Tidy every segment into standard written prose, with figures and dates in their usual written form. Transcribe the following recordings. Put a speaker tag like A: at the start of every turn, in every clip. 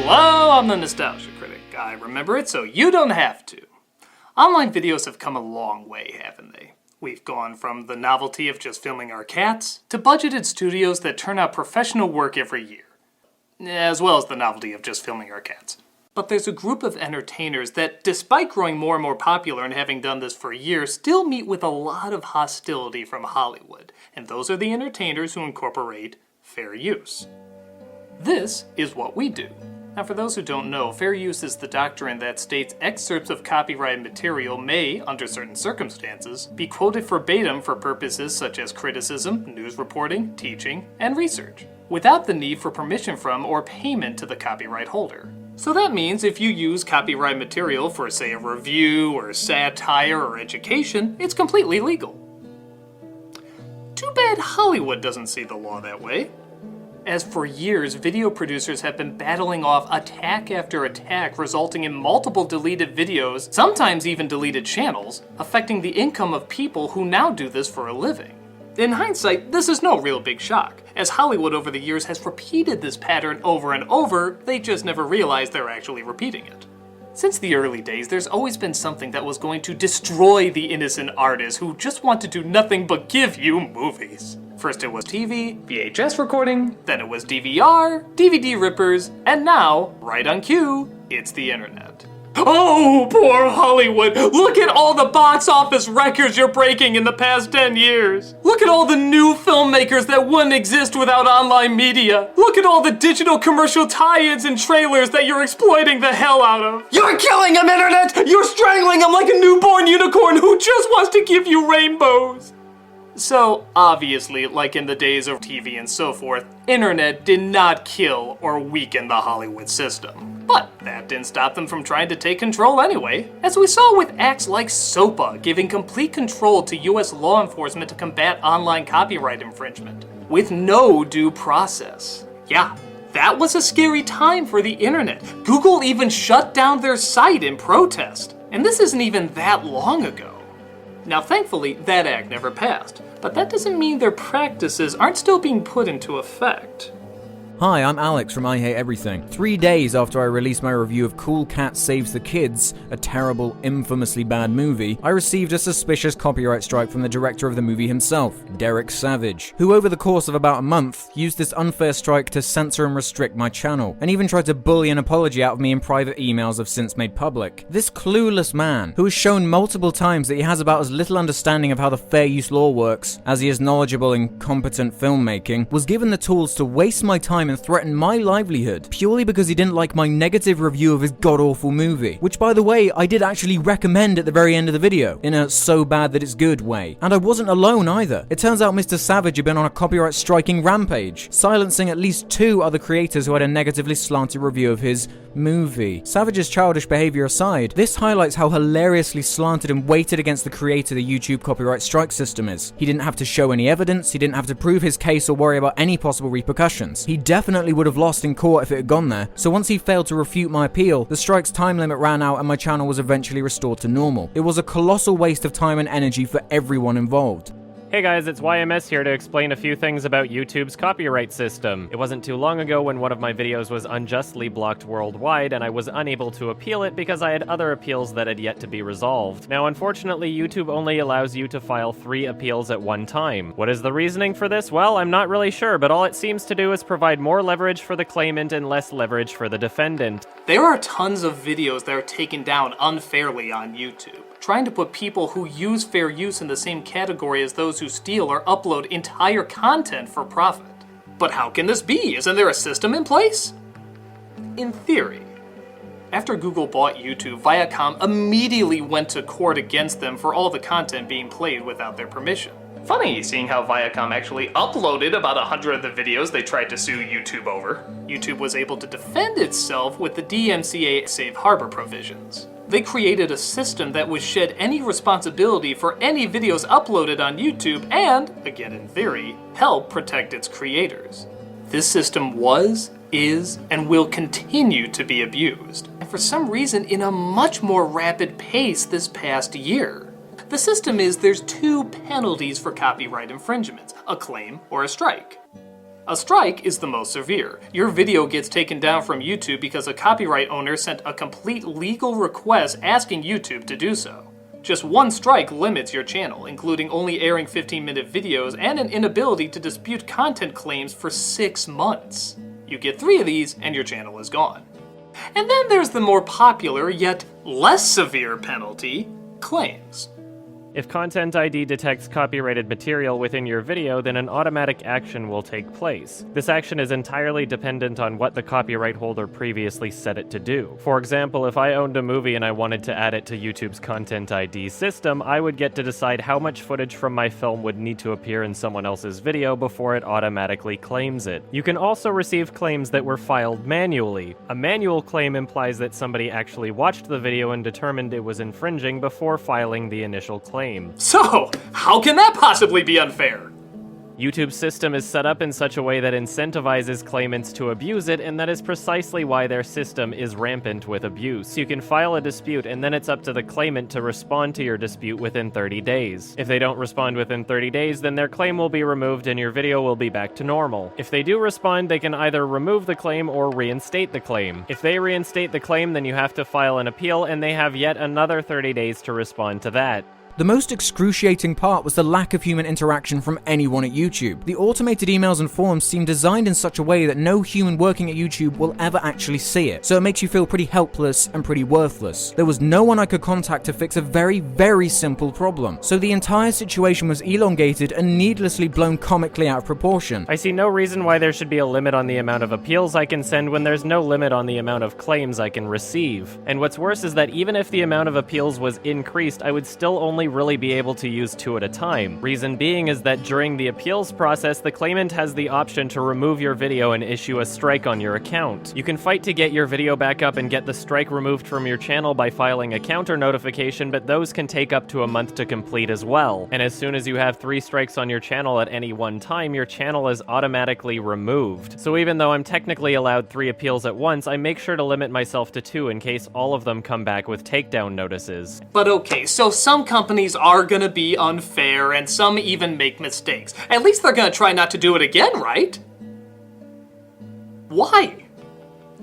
A: Hello, I'm the Nostalgia Critic. I remember it so you don't have to. Online videos have come a long way, haven't they? We've gone from the novelty of just filming our cats to budgeted studios that turn out professional work every year, as well as the novelty of just filming our cats. But there's a group of entertainers that, despite growing more and more popular and having done this for years, still meet with a lot of hostility from Hollywood, and those are the entertainers who incorporate fair use. This is what we do. Now, for those who don't know, fair use is the doctrine that states excerpts of copyrighted material may, under certain circumstances, be quoted verbatim for purposes such as criticism, news reporting, teaching, and research, without the need for permission from or payment to the copyright holder. So that means if you use copyright material for, say, a review or satire or education, it's completely legal. Too bad Hollywood doesn't see the law that way. As for years, video producers have been battling off attack after attack, resulting in multiple deleted videos, sometimes even deleted channels, affecting the income of people who now do this for a living. In hindsight, this is no real big shock. As Hollywood over the years has repeated this pattern over and over, they just never realized they're actually repeating it. Since the early days, there's always been something that was going to destroy the innocent artists who just want to do nothing but give you movies. First it was TV, VHS recording, then it was DVR, DVD rippers, and now, right on cue, it's the internet. Oh, poor Hollywood! Look at all the box office records you're breaking in the past 10 years! Look at all the new filmmakers that wouldn't exist without online media! Look at all the digital commercial tie-ins and trailers that you're exploiting the hell out of! You're killing him, internet! You're strangling him like a newborn unicorn who just wants to give you rainbows! So, obviously, like in the days of TV and so forth, internet did not kill or weaken the Hollywood system. But that didn't stop them from trying to take control anyway, as we saw with acts like SOPA giving complete control to US law enforcement to combat online copyright infringement, with no due process. Yeah, that was a scary time for the internet. Google even shut down their site in protest, and this isn't even that long ago. Now, thankfully, that act never passed, but that doesn't mean their practices aren't still being put into effect.
B: Hi, I'm Alex from I Hate Everything. 3 days after I released my review of Cool Cat Saves the Kids, a terrible, infamously bad movie, I received a suspicious copyright strike from the director of the movie himself, Derek Savage, who over the course of about a month used this unfair strike to censor and restrict my channel, and even tried to bully an apology out of me in private emails I've since made public. This clueless man, who has shown multiple times that he has about as little understanding of how the fair use law works as he is knowledgeable in competent filmmaking, was given the tools to waste my time and threaten my livelihood purely because he didn't like my negative review of his god-awful movie, which, by the way, I did actually recommend at the very end of the video, in a so bad that it's good way. And I wasn't alone either. It turns out Mr. Savage had been on a copyright striking rampage, silencing at least 2 other creators who had a negatively slanted review of his movie. Savage's childish behavior aside, this highlights how hilariously slanted and weighted against the creator the YouTube copyright strike system is. He didn't have to show any evidence, he didn't have to prove his case or worry about any possible repercussions. He definitely would have lost in court if it had gone there, so once he failed to refute my appeal, the strike's time limit ran out and my channel was eventually restored to normal. It was a colossal waste of time and energy for everyone involved.
C: Hey guys, it's YMS here to explain a few things about YouTube's copyright system. It wasn't too long ago when one of my videos was unjustly blocked worldwide and I was unable to appeal it because I had other appeals that had yet to be resolved. Now, unfortunately, YouTube only allows you to file 3 appeals at one time. What is the reasoning for this? Well, I'm not really sure, but all it seems to do is provide more leverage for the claimant and less leverage for the defendant.
A: There are tons of videos that are taken down unfairly on YouTube, trying to put people who use fair use in the same category as those who steal or upload entire content for profit. But how can this be? Isn't there a system in place? In theory. After Google bought YouTube, Viacom immediately went to court against them for all the content being played without their permission. Funny seeing how Viacom actually uploaded about 100 of the videos they tried to sue YouTube over. YouTube was able to defend itself with the DMCA safe harbor provisions. They created a system that would shed any responsibility for any videos uploaded on YouTube and, again in theory, help protect its creators. This system was, is, and will continue to be abused, and for some reason in a much more rapid pace this past year. The system is there's 2 penalties for copyright infringements, a claim or a strike. A strike is the most severe. Your video gets taken down from YouTube because a copyright owner sent a complete legal request asking YouTube to do so. Just one strike limits your channel, including only airing 15-minute videos and an inability to dispute content claims for 6 months. You get 3 of these and your channel is gone. And then there's the more popular yet less severe penalty, claims.
C: If Content ID detects copyrighted material within your video, then an automatic action will take place. This action is entirely dependent on what the copyright holder previously set it to do. For example, if I owned a movie and I wanted to add it to YouTube's Content ID system, I would get to decide how much footage from my film would need to appear in someone else's video before it automatically claims it. You can also receive claims that were filed manually. A manual claim implies that somebody actually watched the video and determined it was infringing before filing the initial claim.
A: So, how can that possibly be unfair?
C: YouTube's system is set up in such a way that incentivizes claimants to abuse it, and that is precisely why their system is rampant with abuse. You can file a dispute, and then it's up to the claimant to respond to your dispute within 30 days. If they don't respond within 30 days, then their claim will be removed and your video will be back to normal. If they do respond, they can either remove the claim or reinstate the claim. If they reinstate the claim, then you have to file an appeal, and they have yet another 30 days to respond to that.
B: The most excruciating part was the lack of human interaction from anyone at YouTube. The automated emails and forms seem designed in such a way that no human working at YouTube will ever actually see it, so it makes you feel pretty helpless and pretty worthless. There was no one I could contact to fix a very, very simple problem, so the entire situation was elongated and needlessly blown comically out of proportion.
C: I see no reason why there should be a limit on the amount of appeals I can send when there's no limit on the amount of claims I can receive. And what's worse is that even if the amount of appeals was increased, I would still only really be able to use 2 at a time. Reason being is that during the appeals process, the claimant has the option to remove your video and issue a strike on your account. You can fight to get your video back up and get the strike removed from your channel by filing a counter notification, but those can take up to a month to complete as well. And as soon as you have 3 strikes on your channel at any one time, your channel is automatically removed. So even though I'm technically allowed 3 appeals at once, I make sure to limit myself to 2 in case all of them come back with takedown notices.
A: But okay, so some companies are gonna be unfair and some even make mistakes. At least they're gonna try not to do it again, right? Why?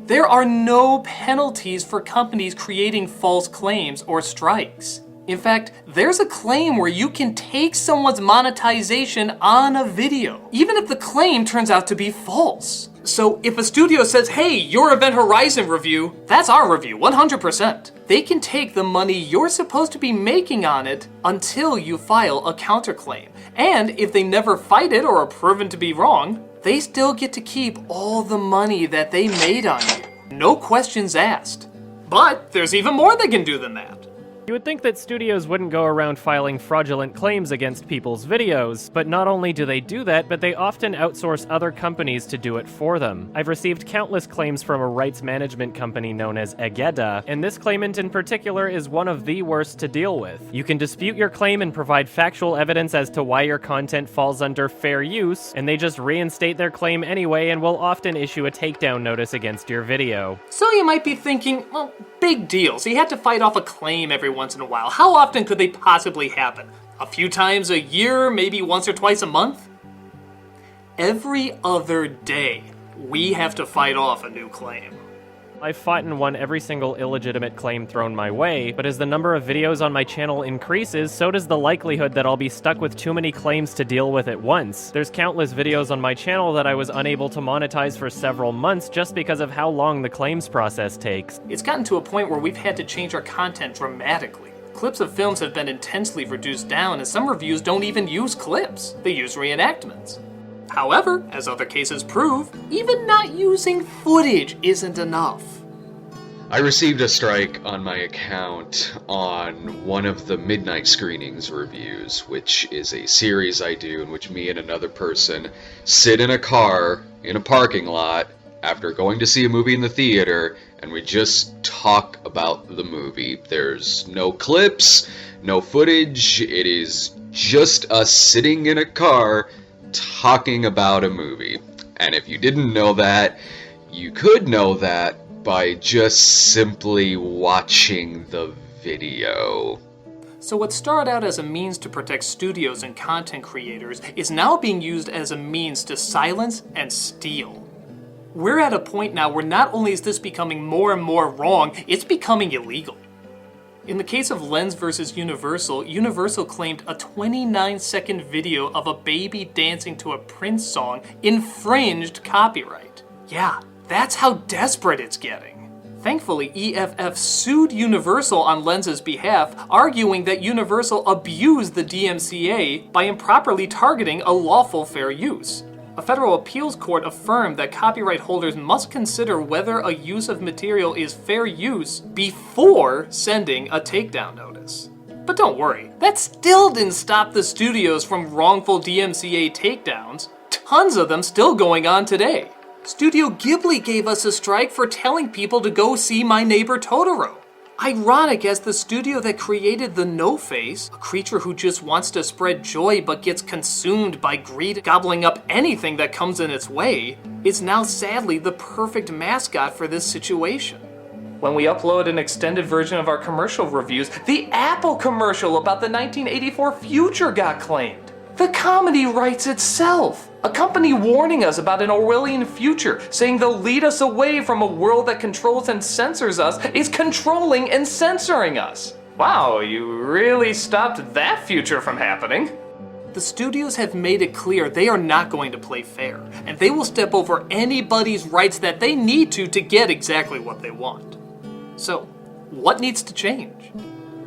A: There are no penalties for companies creating false claims or strikes. In fact, there's a claim where you can take someone's monetization on a video, even if the claim turns out to be false. So if a studio says, hey, your Event Horizon review, that's our review, 100%. They can take the money you're supposed to be making on it until you file a counterclaim. And if they never fight it or are proven to be wrong, they still get to keep all the money that they made on you. No questions asked. But there's even more they can do than that.
C: You would think that studios wouldn't go around filing fraudulent claims against people's videos, but not only do they do that, but they often outsource other companies to do it for them. I've received countless claims from a rights management company known as Egeda, and this claimant in particular is one of the worst to deal with. You can dispute your claim and provide factual evidence as to why your content falls under fair use, and they just reinstate their claim anyway and will often issue a takedown notice against your video.
A: So you might be thinking, well, big deal, so you had to fight off a claim every once in a while. How often could they possibly happen? A few times a year, maybe once or twice a month? Every other day, we have to fight off a new claim.
C: I've fought and won every single illegitimate claim thrown my way, but as the number of videos on my channel increases, so does the likelihood that I'll be stuck with too many claims to deal with at once. There's countless videos on my channel that I was unable to monetize for several months just because of how long the claims process takes.
A: It's gotten to a point where we've had to change our content dramatically. Clips of films have been intensely reduced down, and some reviews don't even use clips. They use reenactments. However, as other cases prove, even not using footage isn't enough.
D: I received a strike on my account on one of the Midnight Screenings reviews, which is a series I do in which me and another person sit in a car in a parking lot after going to see a movie in the theater, and we just talk about the movie. There's no clips, no footage, it is just us sitting in a car talking about a movie. And if you didn't know that, you could know that by just simply watching the video.
A: So what started out as a means to protect studios and content creators is now being used as a means to silence and steal. We're at a point now where not only is this becoming more and more wrong, it's becoming illegal. In the case of Lens versus Universal, Universal claimed a 29-second video of a baby dancing to a Prince song infringed copyright. Yeah, that's how desperate it's getting. Thankfully, EFF sued Universal on Lens's behalf, arguing that Universal abused the DMCA by improperly targeting a lawful fair use. A federal appeals court affirmed that copyright holders must consider whether a use of material is fair use before sending a takedown notice. But don't worry, that still didn't stop the studios from wrongful DMCA takedowns. Tons of them still going on today. Studio Ghibli gave us a strike for telling people to go see My Neighbor Totoro. Ironic, as the studio that created the No-Face, a creature who just wants to spread joy but gets consumed by greed, gobbling up anything that comes in its way, is now sadly the perfect mascot for this situation. When we upload an extended version of our commercial reviews, the Apple commercial about the 1984 future got claimed. The comedy writes itself. A company warning us about an Orwellian future, saying they'll lead us away from a world that controls and censors us, is controlling and censoring us. Wow, you really stopped that future from happening. The studios have made it clear they are not going to play fair, and they will step over anybody's rights that they need to get exactly what they want. So, what needs to change?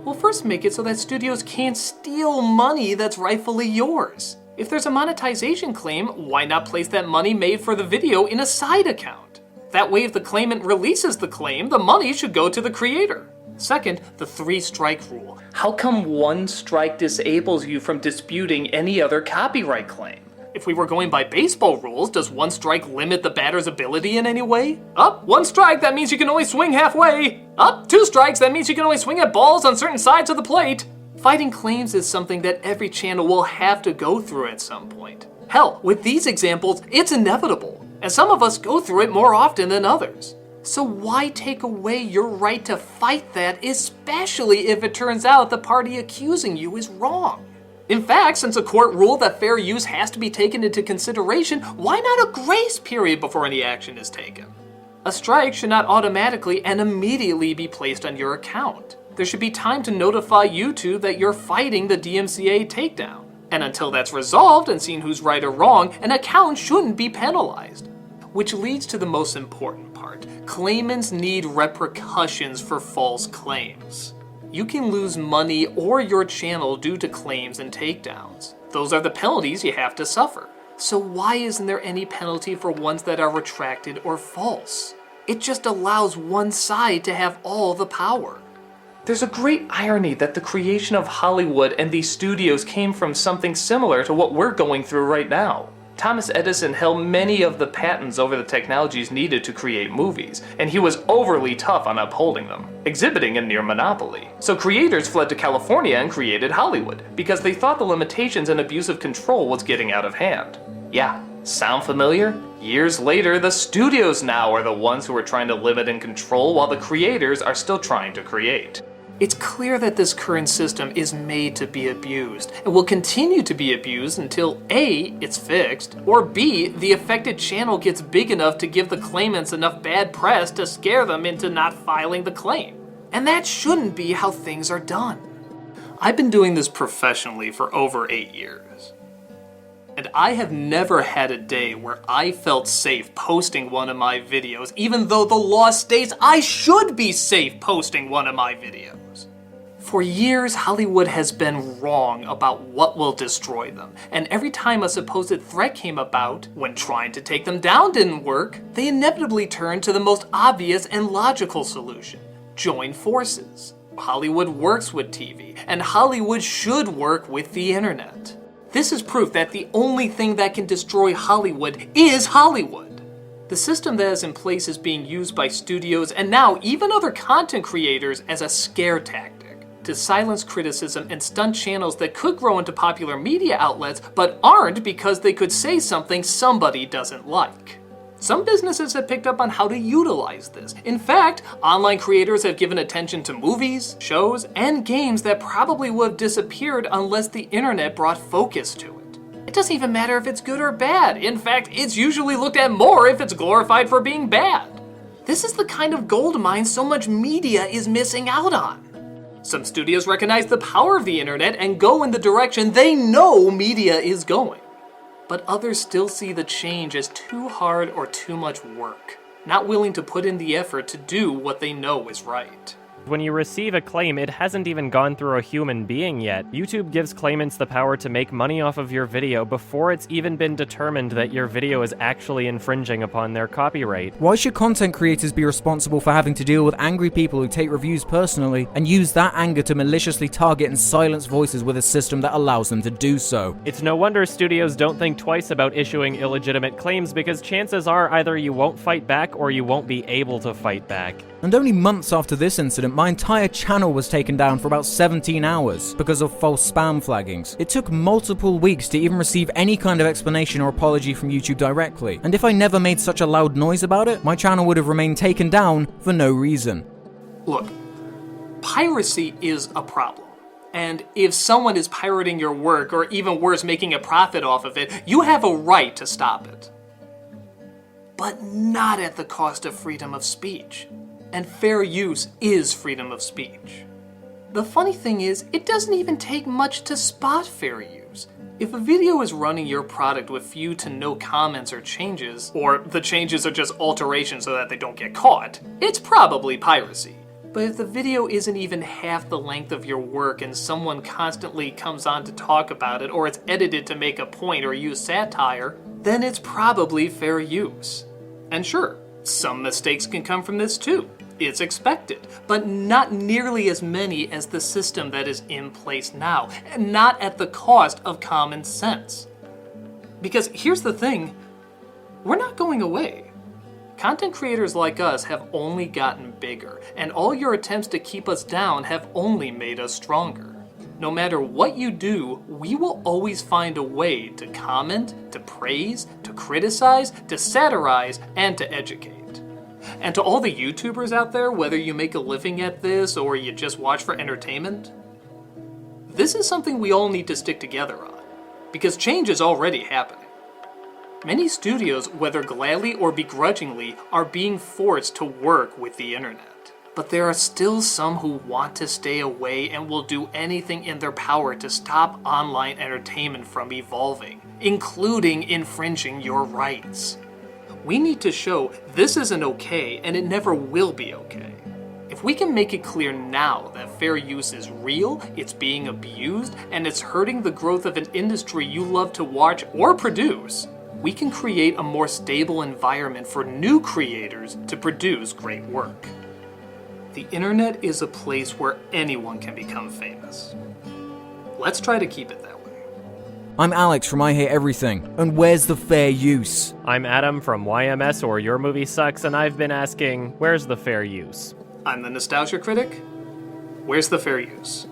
A: Well, first make it so that studios can't steal money that's rightfully yours. If there's a monetization claim, why not place that money made for the video in a side account? That way, if the claimant releases the claim, the money should go to the creator. Second, the 3-strike rule. How come one strike disables you from disputing any other copyright claim? If we were going by baseball rules, does 1 strike limit the batter's ability in any way? Up, 1 strike, that means you can only swing halfway. Up, 2 strikes, that means you can only swing at balls on certain sides of the plate. Fighting claims is something that every channel will have to go through at some point. Hell, with these examples, it's inevitable, and some of us go through it more often than others. So why take away your right to fight that, especially if it turns out the party accusing you is wrong? In fact, since a court ruled that fair use has to be taken into consideration, why not a grace period before any action is taken? A strike should not automatically and immediately be placed on your account. There should be time to notify YouTube that you're fighting the DMCA takedown. And until that's resolved and seen who's right or wrong, an account shouldn't be penalized. Which leads to the most important part. Claimants need repercussions for false claims. You can lose money or your channel due to claims and takedowns. Those are the penalties you have to suffer. So why isn't there any penalty for ones that are retracted or false? It just allows one side to have all the power. There's a great irony that the creation of Hollywood and these studios came from something similar to what we're going through right now. Thomas Edison held many of the patents over the technologies needed to create movies, and he was overly tough on upholding them, exhibiting a near monopoly. So creators fled to California and created Hollywood, because they thought the limitations and abuse of control was getting out of hand. Yeah, sound familiar? Years later, the studios now are the ones who are trying to limit and control while the creators are still trying to create. It's clear that this current system is made to be abused, and will continue to be abused until A, it's fixed, or B, the affected channel gets big enough to give the claimants enough bad press to scare them into not filing the claim. And that shouldn't be how things are done. I've been doing this professionally for over 8 years. And I have never had a day where I felt safe posting one of my videos, even though the law states I should be safe posting one of my videos. For years, Hollywood has been wrong about what will destroy them, and every time a supposed threat came about, when trying to take them down didn't work, they inevitably turned to the most obvious and logical solution: join forces. Hollywood works with TV, and Hollywood should work with the internet. This is proof that the only thing that can destroy Hollywood is Hollywood. The system that is in place is being used by studios and now even other content creators as a scare tactic to silence criticism and stunt channels that could grow into popular media outlets but aren't because they could say something somebody doesn't like. Some businesses have picked up on how to utilize this. In fact, online creators have given attention to movies, shows, and games that probably would have disappeared unless the internet brought focus to it. It doesn't even matter if it's good or bad. In fact, it's usually looked at more if it's glorified for being bad. This is the kind of gold mine so much media is missing out on. Some studios recognize the power of the internet and go in the direction they know media is going. But others still see the change as too hard or too much work, not willing to put in the effort to do what they know is right.
C: When you receive a claim, it hasn't even gone through a human being yet. YouTube gives claimants the power to make money off of your video before it's even been determined that your video is actually infringing upon their copyright.
B: Why should content creators be responsible for having to deal with angry people who take reviews personally and use that anger to maliciously target and silence voices with a system that allows them to do so?
C: It's no wonder studios don't think twice about issuing illegitimate claims, because chances are either you won't fight back or you won't be able to fight back.
B: And only months after this incident, my entire channel was taken down for about 17 hours because of false spam flaggings. It took multiple weeks to even receive any kind of explanation or apology from YouTube directly. And if I never made such a loud noise about it, my channel would have remained taken down for no reason.
A: Look, piracy is a problem. And if someone is pirating your work, or even worse, making a profit off of it, you have a right to stop it. But not at the cost of freedom of speech. And fair use is freedom of speech. The funny thing is, it doesn't even take much to spot fair use. If a video is running your product with few to no comments or changes, or the changes are just alterations so that they don't get caught, it's probably piracy. But if the video isn't even half the length of your work and someone constantly comes on to talk about it, or it's edited to make a point or use satire, then it's probably fair use. And sure, some mistakes can come from this too. It's expected, but not nearly as many as the system that is in place now, and not at the cost of common sense. Because here's the thing, we're not going away. Content creators like us have only gotten bigger, and all your attempts to keep us down have only made us stronger. No matter what you do, we will always find a way to comment, to praise, to criticize, to satirize, and to educate. And to all the YouTubers out there, whether you make a living at this or you just watch for entertainment, this is something we all need to stick together on, because change is already happening. Many studios, whether gladly or begrudgingly, are being forced to work with the internet. But there are still some who want to stay away and will do anything in their power to stop online entertainment from evolving, including infringing your rights. We need to show this isn't okay and it never will be okay. If we can make it clear now that fair use is real, it's being abused, and it's hurting the growth of an industry you love to watch or produce, we can create a more stable environment for new creators to produce great work. The internet is a place where anyone can become famous. Let's try to keep it that way.
B: I'm Alex from I Hate Everything, and where's the fair use?
C: I'm Adam from YMS or Your Movie Sucks, and I've been asking, where's the fair use?
A: I'm the Nostalgia Critic. Where's the fair use?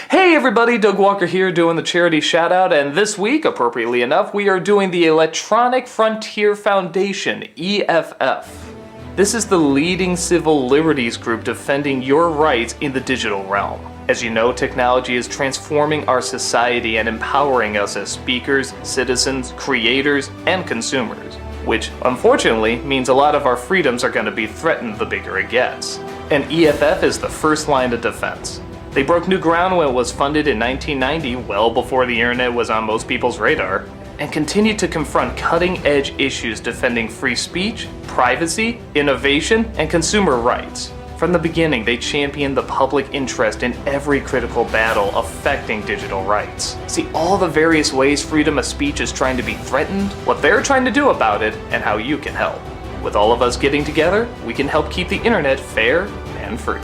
A: Hey everybody, Doug Walker here doing the charity shout out, and this week, appropriately enough, we are doing the Electronic Frontier Foundation, EFF. This is the leading civil liberties group defending your rights in the digital realm. As you know, technology is transforming our society and empowering us as speakers, citizens, creators, and consumers, which unfortunately means a lot of our freedoms are going to be threatened the bigger it gets. And EFF is the first line of defense. They broke new ground when it was funded in 1990, well before the internet was on most people's radar, and continued to confront cutting-edge issues defending free speech, privacy, innovation, and consumer rights. From the beginning, they championed the public interest in every critical battle affecting digital rights. See all the various ways freedom of speech is trying to be threatened, what they're trying to do about it, and how you can help. With all of us getting together, we can help keep the internet fair and free.